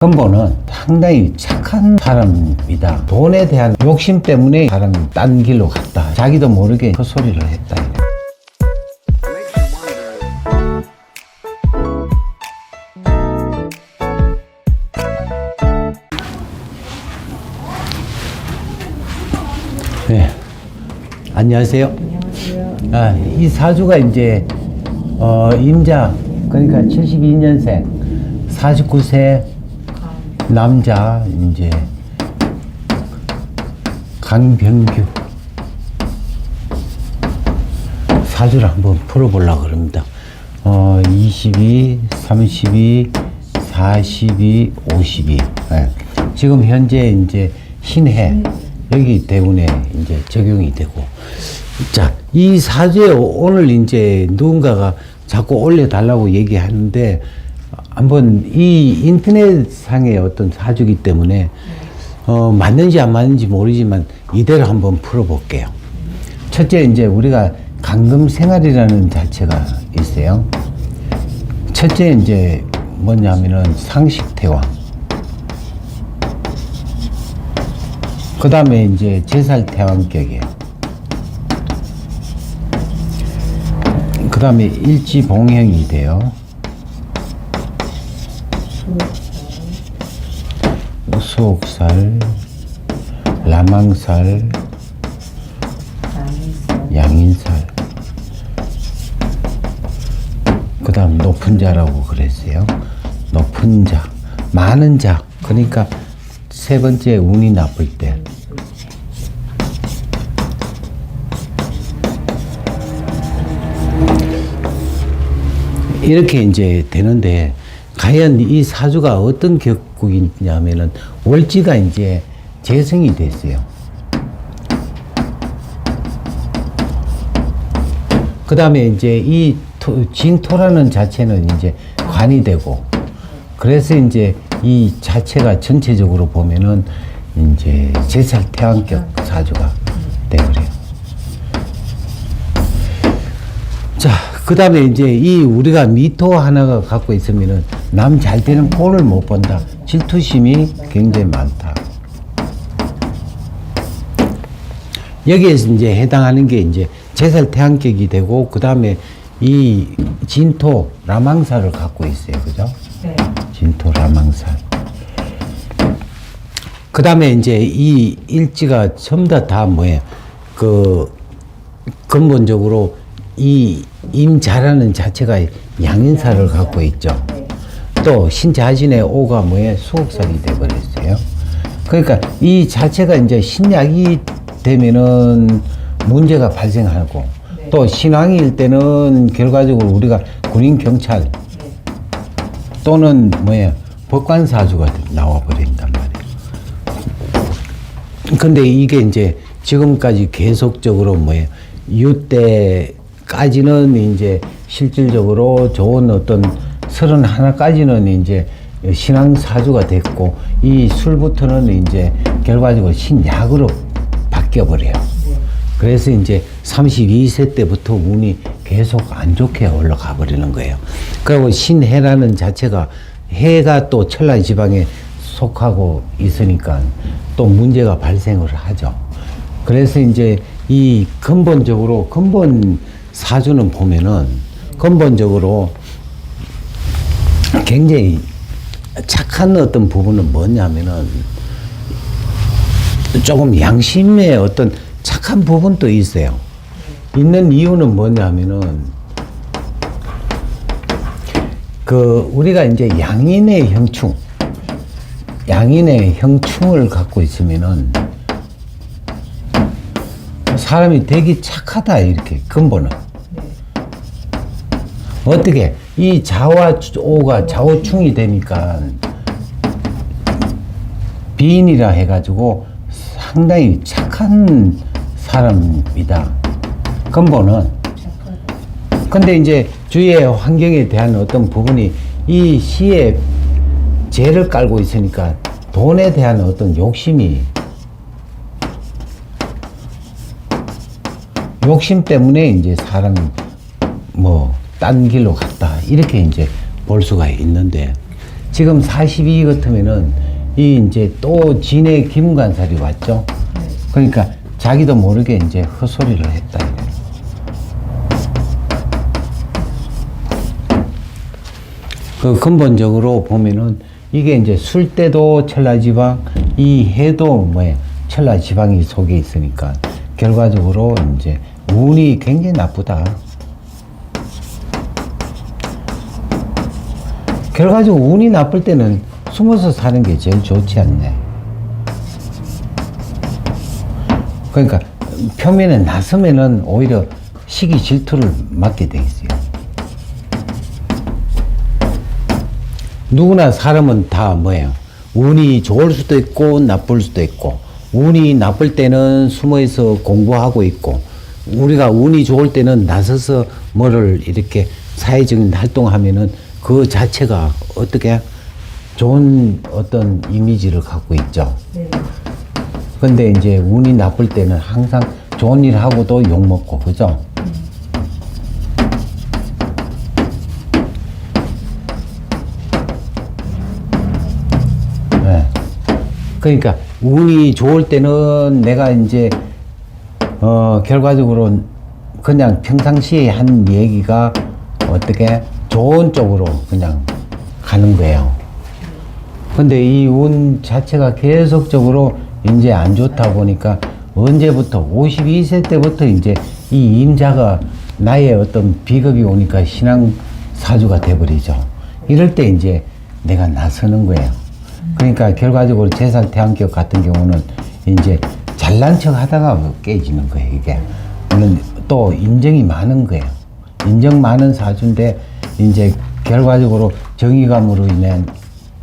근본은 상당히 착한 사람이다. 돈에 대한 욕심 때문에 사람이 딴 길로 갔다. 자기도 모르게 헛소리를 했다. 네. 안녕하세요. 안녕하세요. 이 사주가 이제 임자, 그러니까 72년생 49세 남자, 이제 강병규 사주를 한번 풀어보려고 그럽니다. 22, 32, 42, 52. 네. 지금 현재 이제 신해 여기 때문에 이제 적용이 되고. 자, 이 사주에 오늘 이제 누군가가 자꾸 올려달라고 얘기하는데, 한번 이 인터넷상의 어떤 사주기 때문에 맞는지 안 맞는지 모르지만 이대로 한번 풀어볼게요. 첫째, 이제 우리가 강금생활이라는 자체가 있어요. 첫째 이제 뭐냐면은 상식태왕, 그 다음에 이제 제살태왕격이에요. 그 다음에 일지봉형이 돼요. 수옥살, 라망살, 양인살, 그 다음 높은 자라고 그랬어요. 높은 자, 많은 자, 그러니까 세 번째 운이 나쁠 때. 이렇게 이제 되는데, 과연 이 사주가 어떤 격국이냐면은 월지가 이제 재성이 됐어요. 그 다음에 이제 이 진토라는 자체는 이제 관이 되고, 그래서 이제 이 자체가 전체적으로 보면은 이제 제살태왕격 사주가 되버려요. 자, 그 다음에 이제 이 우리가 미토 하나가 갖고 있으면은 남 잘 되는 꼴을 못 본다. 질투심이 굉장히 많다. 여기에서 이제 해당하는 게 이제 제살태왕격이 되고, 그 다음에 이 진토 라망살을 갖고 있어요. 그죠? 네. 진토 라망살. 그 다음에 이제 이 일지가 전부 다 뭐예요? 근본적으로 이 임자라는 자체가 양인살을 갖고 있죠. 또 신자진의 오가 뭐예요? 수옥살이 되어버렸어요. 그러니까 이 자체가 이제 신약이 되면은 문제가 발생하고, 또 신왕일 때는 결과적으로 우리가 군인 경찰 또는 뭐예요? 법관사주가 나와버린단 말이에요. 근데 이게 이제 지금까지 계속적으로 뭐예요? 이때까지는 이제 실질적으로 좋은 어떤 31까지는 이제 신앙사주가 됐고, 이 술부터는 이제 결과적으로 신약으로 바뀌어버려요. 그래서 이제 32세 때부터 운이 계속 안 좋게 올라가 버리는 거예요. 그리고 신해라는 자체가 해가 또 천간 지방에 속하고 있으니까 또 문제가 발생을 하죠. 그래서 이제 이 근본 사주는 보면은 근본적으로 굉장히 착한 어떤 부분은 뭐냐면은 조금 양심의 어떤 착한 부분도 있어요. 있는 이유는 뭐냐면은 우리가 이제 양인의 형충을 갖고 있으면은 사람이 되게 착하다, 이렇게 근본은. 어떻게 이 자와 오가 좌우충이 되니까 비인이라 해가지고 상당히 착한 사람이다, 근본은. 근데 이제 주위의 환경에 대한 어떤 부분이 이 시에 죄를 깔고 있으니까 돈에 대한 어떤 욕심 때문에 이제 사람이 뭐 딴 길로 갔다, 이렇게 이제 볼 수가 있는데, 지금 42 같으면은 이 이제 또 진의 김관살이 왔죠. 그러니까 자기도 모르게 이제 헛소리를 했다. 그 근본적으로 보면은 이게 이제 술 때도 천라지방, 이 해도 뭐예요? 천라지방이 속에 있으니까 결과적으로 이제 운이 굉장히 나쁘다. 결과적으로 운이 나쁠 때는 숨어서 사는 게 제일 좋지 않네. 그러니까 표면에 나서면은 오히려 시기 질투를 맞게 돼 있어요. 누구나 사람은 다 뭐예요? 운이 좋을 수도 있고 나쁠 수도 있고, 운이 나쁠 때는 숨어서 공부하고 있고, 우리가 운이 좋을 때는 나서서 뭐를 이렇게 사회적인 활동하면은 그 자체가 어떻게 좋은 어떤 이미지를 갖고 있죠. 네. 근데 이제 운이 나쁠 때는 항상 좋은 일 하고도 욕먹고, 그죠? 네. 그러니까 운이 좋을 때는 내가 이제 결과적으로 그냥 평상시에 한 얘기가 어떻게 좋은 쪽으로 그냥 가는 거예요. 근데 이 운 자체가 계속적으로 이제 안 좋다 보니까 언제부터 52세 때부터 이제 이 임자가 나의 어떤 비겁이 오니까 신앙 사주가 돼버리죠. 이럴 때 이제 내가 나서는 거예요. 그러니까 결과적으로 제살 태양격 같은 경우는 이제 잘난 척 하다가 깨지는 거예요, 이게. 물론 또 인정이 많은 거예요. 인정 많은 사주인데 이제 결과적으로 정의감으로 인한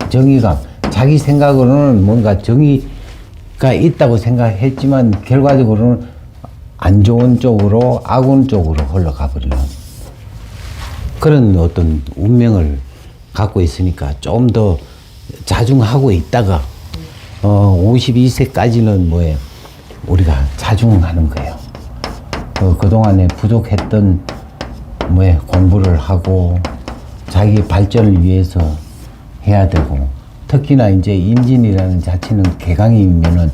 정의감, 자기 생각으로는 뭔가 정의가 있다고 생각했지만 결과적으로는 안 좋은 쪽으로, 악운 쪽으로 흘러가 버리는 그런 어떤 운명을 갖고 있으니까 좀 더 자중하고 있다가 52세까지는 뭐예요? 우리가 자중하는 거예요. 그동안에 부족했던 뭐에 공부를 하고 자기 발전을 위해서 해야 되고, 특히나 이제 임진이라는 자체는 개강이면은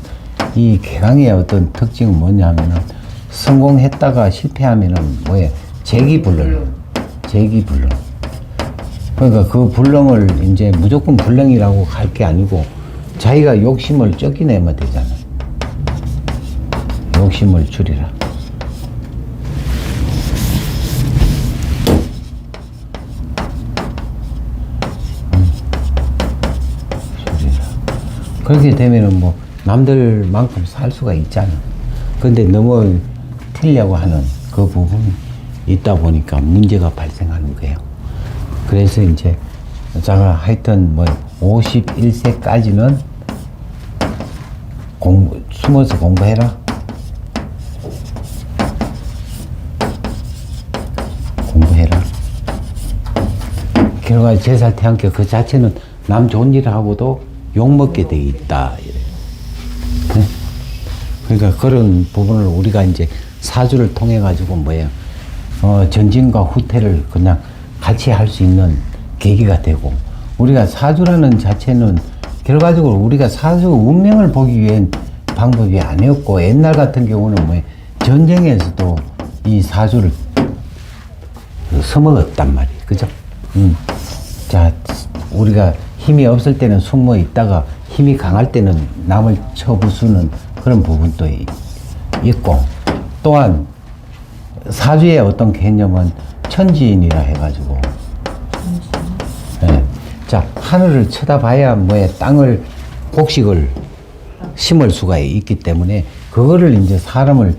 이 개강의 어떤 특징은 뭐냐면은 성공했다가 실패하면은 뭐예요? 재기불능. 그러니까 그 불능을 이제 무조건 불능이라고 할 게 아니고 자기가 욕심을 쫓겨내면 되잖아요. 욕심을 줄이라. 그렇게 되면은 뭐 남들만큼 살 수가 있잖아. 근데 너무 틀려고 하는 그 부분이 있다 보니까 문제가 발생하는 거예요. 그래서 이제 제가 하여튼 뭐 51세까지는 숨어서 공부해라. 공부해라. 결과 제살 태양격 그 자체는 남 좋은 일을 하고도 욕먹게 돼 있다. 네? 그러니까 그런 부분을 우리가 이제 사주를 통해 가지고 뭐예요? 전진과 후퇴를 그냥 같이 할 수 있는 계기가 되고, 우리가 사주라는 자체는 결과적으로 우리가 사주 운명을 보기 위한 방법이 아니었고, 옛날 같은 경우는 뭐 전쟁에서도 이 사주를 써먹었단 말이에요. 그죠? 자, 우리가 힘이 없을 때는 숨어 있다가 힘이 강할 때는 남을 쳐부수는 그런 부분도 있고, 또한 사주의 어떤 개념은 천지인이라 해가지고, 네. 자, 하늘을 쳐다봐야 뭐에 땅을 곡식을 심을 수가 있기 때문에 그거를 이제 사람을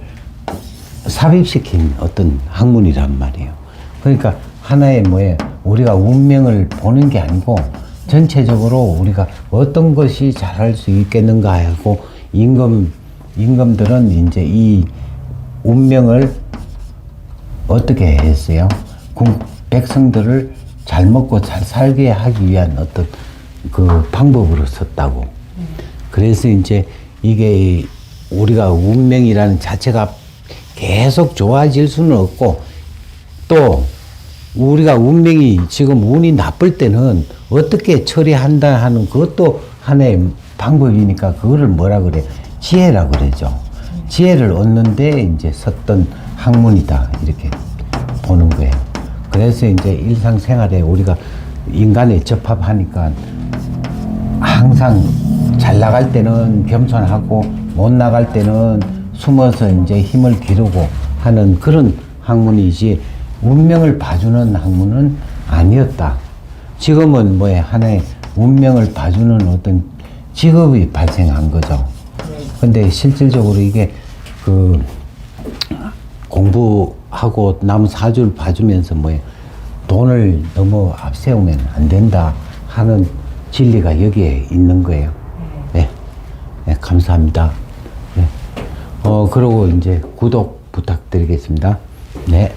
삽입시킨 어떤 학문이란 말이에요. 그러니까 하나의 뭐에 우리가 운명을 보는 게 아니고 전체적으로 우리가 어떤 것이 잘할 수 있겠는가 하고, 임금들은 이제 이 운명을 어떻게 했어요? 백성들을 잘 먹고 잘 살게 하기 위한 어떤 그 방법으로 썼다고. 그래서 이제 이게 우리가 운명이라는 자체가 계속 좋아질 수는 없고, 또 우리가 운명이 지금 운이 나쁠 때는 어떻게 처리한다 하는 그것도 하나의 방법이니까 그거를 뭐라 그래? 지혜라 그러죠. 지혜를 얻는데 이제 섰던 학문이다. 이렇게 보는 거예요. 그래서 이제 일상생활에 우리가 인간에 접합하니까 항상 잘 나갈 때는 겸손하고 못 나갈 때는 숨어서 이제 힘을 기르고 하는 그런 학문이지 운명을 봐주는 학문은 아니었다. 지금은 뭐에 하나의 운명을 봐주는 어떤 직업이 발생한 거죠. 근데 실질적으로 이게 그 공부하고 남 사주를 봐주면서 뭐에 돈을 너무 앞세우면 안 된다 하는 진리가 여기에 있는 거예요. 네, 네 감사합니다. 네. 그리고 이제 구독 부탁드리겠습니다. 네.